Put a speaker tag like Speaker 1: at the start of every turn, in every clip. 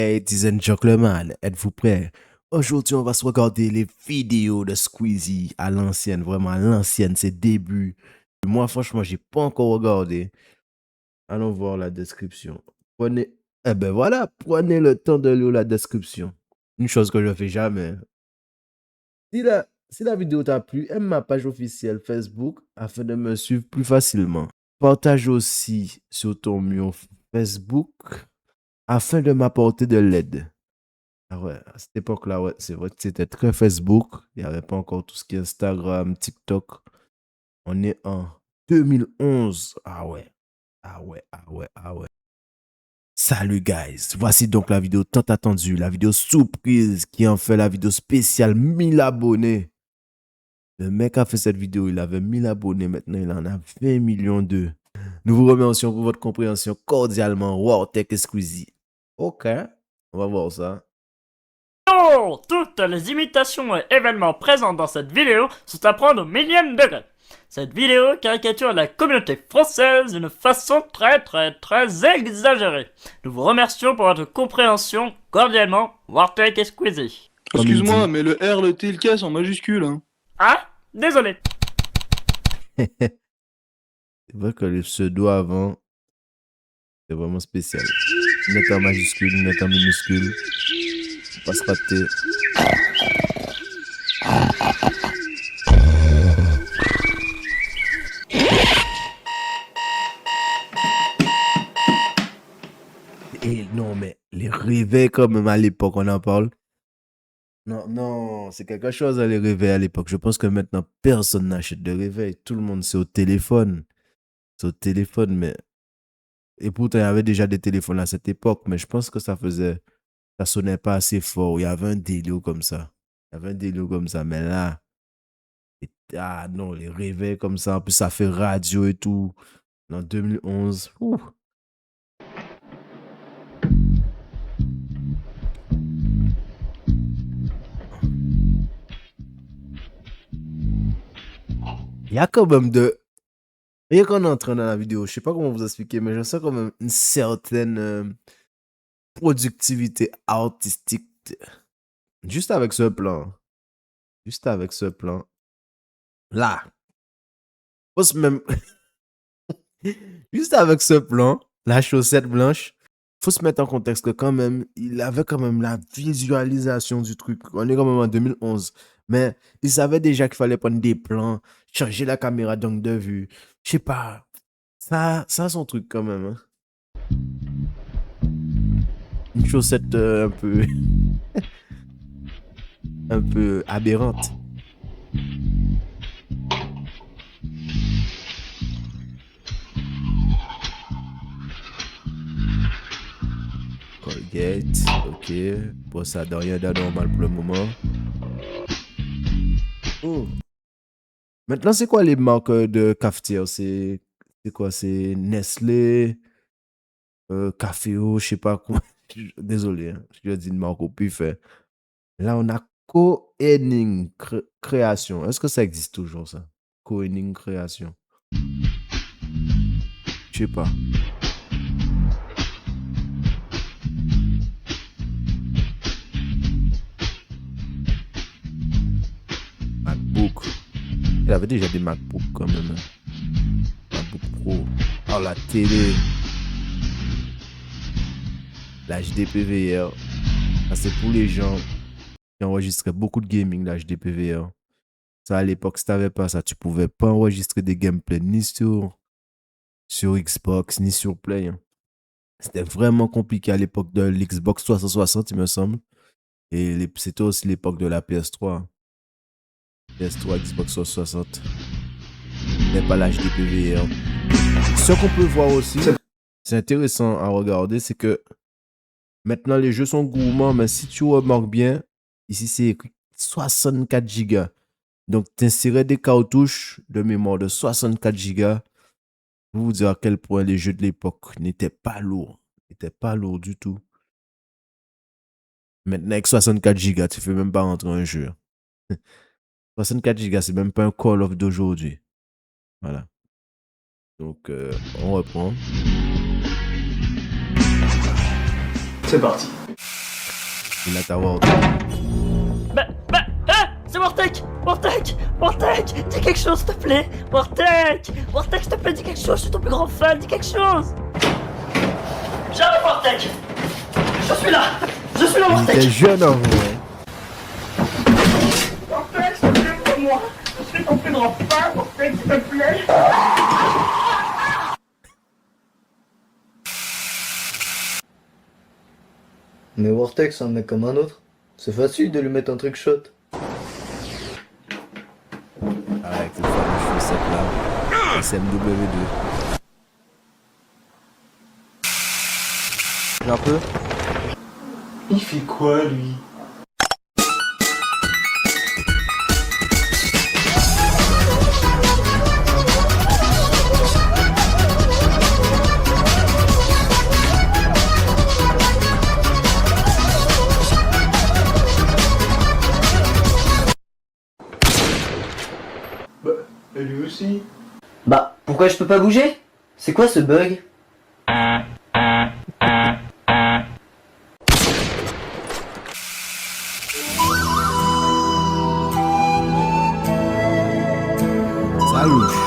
Speaker 1: Ladies and gentlemen, êtes-vous prêts? Aujourd'hui, on va se regarder les vidéos de Squeezie à l'ancienne, vraiment à l'ancienne, ses débuts. Moi, franchement, j'ai pas encore regardé. Allons voir la description. Prenez, eh ben voilà, prenez le temps de lire la description. Une chose que je fais jamais. Si la vidéo t'a plu, aime ma page officielle Facebook afin de me suivre plus facilement. Partage aussi sur ton mur Facebook afin de m'apporter de l'aide. Ah ouais, à cette époque-là, ouais, c'est vrai que c'était très Facebook. Il n'y avait pas encore tout ce qui est Instagram, TikTok. On est en 2011. Ah ouais, ah ouais, ah ouais, ah ouais. Salut guys, voici donc la vidéo tant attendue, la vidéo surprise qui en fait la vidéo spéciale 1000 abonnés. Le mec a fait cette vidéo, il avait 1000 abonnés, maintenant il en a 20 millions d'eux. Nous vous remercions pour votre compréhension cordialement, Wartech et Squeezie. Ok, on va voir ça.
Speaker 2: Oh, toutes les imitations et événements présents dans cette vidéo sont à prendre au millième degré. Cette vidéo caricature la communauté française d'une façon très exagérée. Nous vous remercions pour votre compréhension. Cordialement, Wartech et Squeezie.
Speaker 3: Excuse-moi, mais le R, le T et le K sont en majuscule, hein.
Speaker 2: Ah, désolé.
Speaker 1: C'est vrai que le pseudo avant, c'est vraiment spécial. Mettre en majuscule, mettre en minuscule, faut pas se rater. Et non, mais les réveils quand même à l'époque, on en parle. Non, non, c'est quelque chose les réveils à l'époque. Je pense que maintenant, personne n'achète de réveil. Tout le monde, c'est au téléphone. C'est au téléphone, mais... Et pourtant, il y avait déjà des téléphones à cette époque, mais je pense que ça sonnait pas assez fort. Il y avait un délire comme ça. Il y avait un délire comme ça, mais là, ah non, les réveils comme ça, en plus ça fait radio et tout. En 2011, ouh. Il y a quand même et quand on est entré dans la vidéo, je sais pas comment vous expliquer, mais je sens quand même une certaine productivité artistique. Juste avec ce plan. Juste avec ce plan. Là. Faut même... Juste avec ce plan, la chaussette blanche, faut se mettre en contexte que quand même, il avait quand même la visualisation du truc. On est quand même en 2011. Mais il savait déjà qu'il fallait prendre des plans, changer la caméra d'angle de vue. Je sais pas. Ça a son truc quand même. Hein. Une chaussette un peu... un peu aberrante. Colgate, ok. Bon, ça n'a rien d'anormal pour le moment. Oh. Maintenant, c'est quoi les marques de cafetière? C'est quoi? C'est Nestlé, Caféo, je sais pas quoi. Désolé, hein, je dis une marque au pif. Là, on a Co-Henning Création. Est-ce que ça existe toujours, ça? Co-Henning Création. Je sais pas. MacBook. Il avait déjà des MacBooks quand même. Hein. MacBook Pro. Oh, la télé. La HDPVR. Ça, c'est pour les gens qui enregistraient beaucoup de gaming, la HDPVR. Ça, à l'époque, si tu n'avais pas ça, tu pouvais pas enregistrer des gameplays ni sur Xbox, ni sur Play. Hein. C'était vraiment compliqué à l'époque de l'Xbox 360, il me semble. Et c'était aussi l'époque de la PS3. PS3, Xbox 360. Mais pas l'HDPVR. Ce qu'on peut voir aussi, c'est intéressant à regarder, c'est que maintenant les jeux sont gourmands, mais si tu remarques bien, ici c'est écrit 64 Go. Donc, t'insérer des cartouches de mémoire de 64 Go pour vous dire à quel point les jeux de l'époque n'étaient pas lourds. N'étaient pas lourds du tout. Maintenant, avec 64 Go, tu ne fais même pas rentrer un jeu. 64 Go, c'est même pas un Call of d'aujourd'hui. Voilà. Donc, on reprend.
Speaker 3: C'est parti.
Speaker 1: Et là, t'as Wartek.
Speaker 2: C'est Wartek! Wartek, dis quelque chose, s'il te plaît! Wartek, s'il te plaît, dis quelque chose, je suis ton plus grand fan, dis quelque chose! J'arrive, Wartek! Je suis là,
Speaker 1: Il était
Speaker 2: Wartek!
Speaker 1: jeune en vrai.
Speaker 2: Wartek, s'il te plaît, pour moi! Je suis ton plus grand fan, Wartek, s'il te plaît!
Speaker 4: Mais Wartek, c'est un mec comme un autre. C'est facile de lui mettre un trick shot.
Speaker 1: Avec le fameux chaussette là. SMW2.
Speaker 5: Un peu.
Speaker 3: Il fait quoi, lui? Bah, et lui aussi.
Speaker 4: Bah, pourquoi je peux pas bouger? C'est quoi ce bug?
Speaker 1: Ça louche.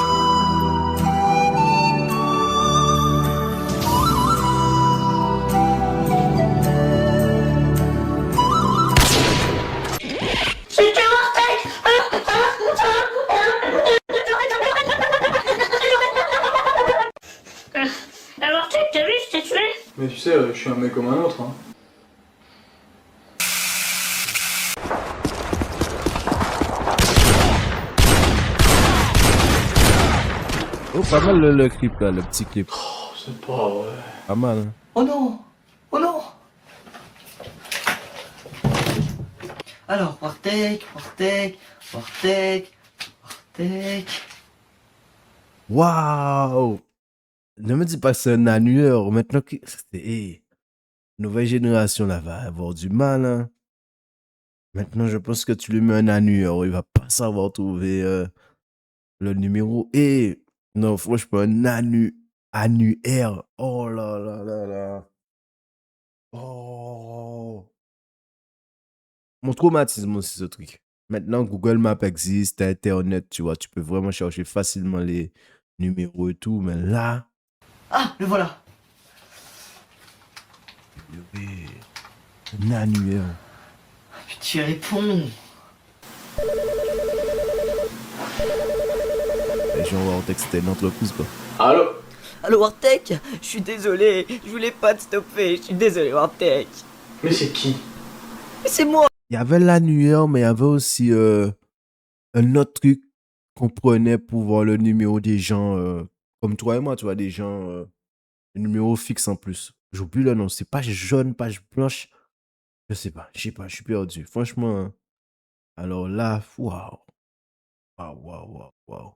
Speaker 2: Wartek, t'as vu, je t'ai tué?
Speaker 3: Mais tu sais, je suis un mec comme un autre, hein.
Speaker 1: Oh, pas mal le clip là, le petit clip.
Speaker 3: Oh, c'est pas vrai.
Speaker 1: Pas mal. Hein.
Speaker 4: Oh non! Oh non! Alors, Wartek.
Speaker 1: Waouh! Ne me dis pas que c'est un annuaire. Maintenant que nouvelle génération là va avoir du mal. Hein. Maintenant, je pense que tu lui mets un annuaire. Il va pas savoir trouver le numéro. Et non, franchement, un annuaire. Oh là là là là. Oh. Mon traumatisme aussi, ce truc. Maintenant, Google Maps existe, Internet, tu vois, tu peux vraiment chercher facilement les numéros et tout, mais là,
Speaker 4: Ah, le voilà!
Speaker 1: oui, un annuaire.
Speaker 4: Puis tu réponds!
Speaker 1: Les gens vont texter une entreprise, quoi.
Speaker 3: Allô?
Speaker 6: Allô Wartek, je suis désolé, je voulais pas te stopper, je suis désolé Wartek.
Speaker 3: Mais c'est qui?
Speaker 6: Mais c'est moi.
Speaker 1: Il y avait l'annuaire, mais il y avait aussi un autre truc qu'on prenait pour voir le numéro des gens, comme toi et moi, tu vois, des gens, le numéro fixe en plus. J'oublie le nom, c'est page jaune, page blanche. Je sais pas, je suis perdu. Franchement, hein. Alors là, waouh. Waouh.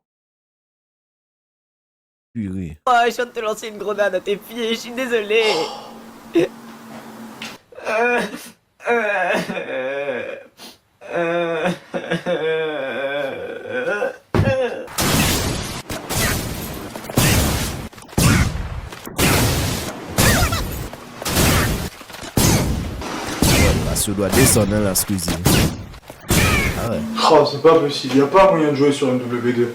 Speaker 1: Purée.
Speaker 6: Oh, je viens de te lancer une grenade à tes pieds, je suis désolé.
Speaker 1: Ratio doit descendre hein, la Squeezie. Ah ouais.
Speaker 3: Oh, c'est pas possible, y a pas moyen de jouer sur une W2.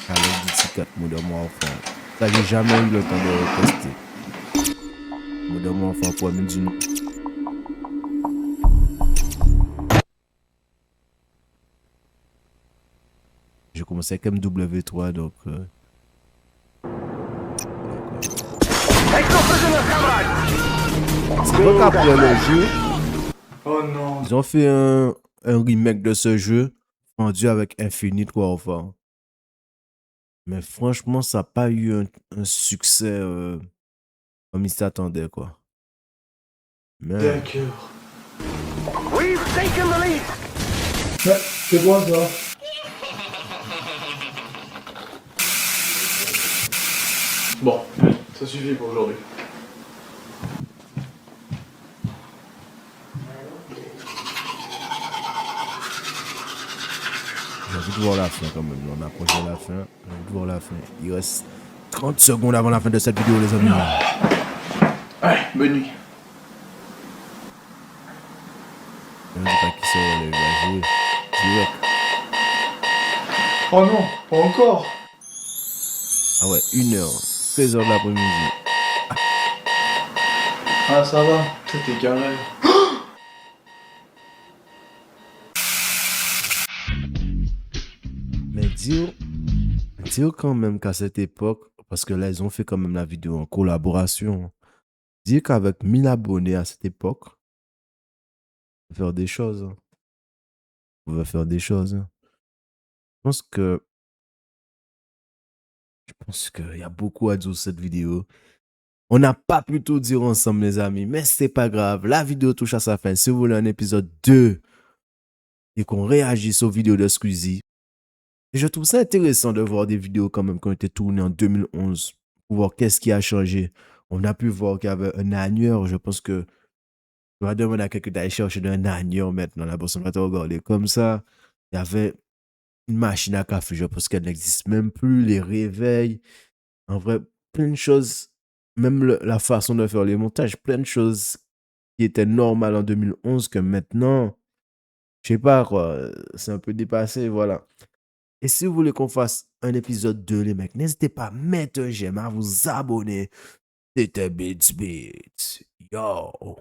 Speaker 1: Call of Duty 4 Modern Warfare. Ça, j'ai jamais eu le temps de tester. Modern Warfare pour une d'une. J'ai commencé avec MW3 donc. C'est donc après le jeu,
Speaker 3: Oh non.
Speaker 1: ils ont fait un remake de ce jeu vendu avec Infinite Warfare. Mais franchement, ça n'a pas eu un succès comme ils s'attendaient, quoi. Mais
Speaker 3: D'accord.
Speaker 7: C'est quoi ça?
Speaker 3: Bon, ça suffit pour aujourd'hui.
Speaker 1: j'ai envie de voir la fin quand même. On approche de la fin. J'ai envie de voir la fin. Il reste 30 secondes avant la fin de cette vidéo, les amis.
Speaker 3: Allez, bonne nuit.
Speaker 1: Je ne dis pas qui c'est, il va jouer. Direct.
Speaker 3: Oh non, pas encore.
Speaker 1: Ah ouais, 1h, 13h de l'après-midi.
Speaker 3: Ah, ça va, c'était carré.
Speaker 1: Mais dire quand même qu'à cette époque, parce que là, ils ont fait quand même la vidéo en collaboration. Dire qu'avec 1000 abonnés à cette époque, on peut faire des choses. On va faire des choses. Je pense qu'il y a beaucoup à dire sur cette vidéo. On n'a pas pu tout dire ensemble, les amis, mais c'est pas grave. La vidéo touche à sa fin. Si vous voulez un épisode 2 et qu'on réagisse aux vidéos de Squeezie, et je trouve ça intéressant de voir des vidéos quand même qui ont été tournées en 2011 pour voir qu'est-ce qui a changé. On a pu voir qu'il y avait un agneur. Je pense que on va demander à quelqu'un d'aller chercher un agneur maintenant. La personne va te regarder comme ça. Il y avait une machine à café. Je pense qu'elle n'existe même plus. Les réveils. En vrai, plein de choses. Même la façon de faire les montages. Plein de choses qui étaient normales en 2011 que maintenant, je sais pas quoi. C'est un peu dépassé. Voilà. Et si vous voulez qu'on fasse un épisode 2, les mecs, n'hésitez pas à mettre un j'aime, à vous abonner. C'était Beats Beats. Yo.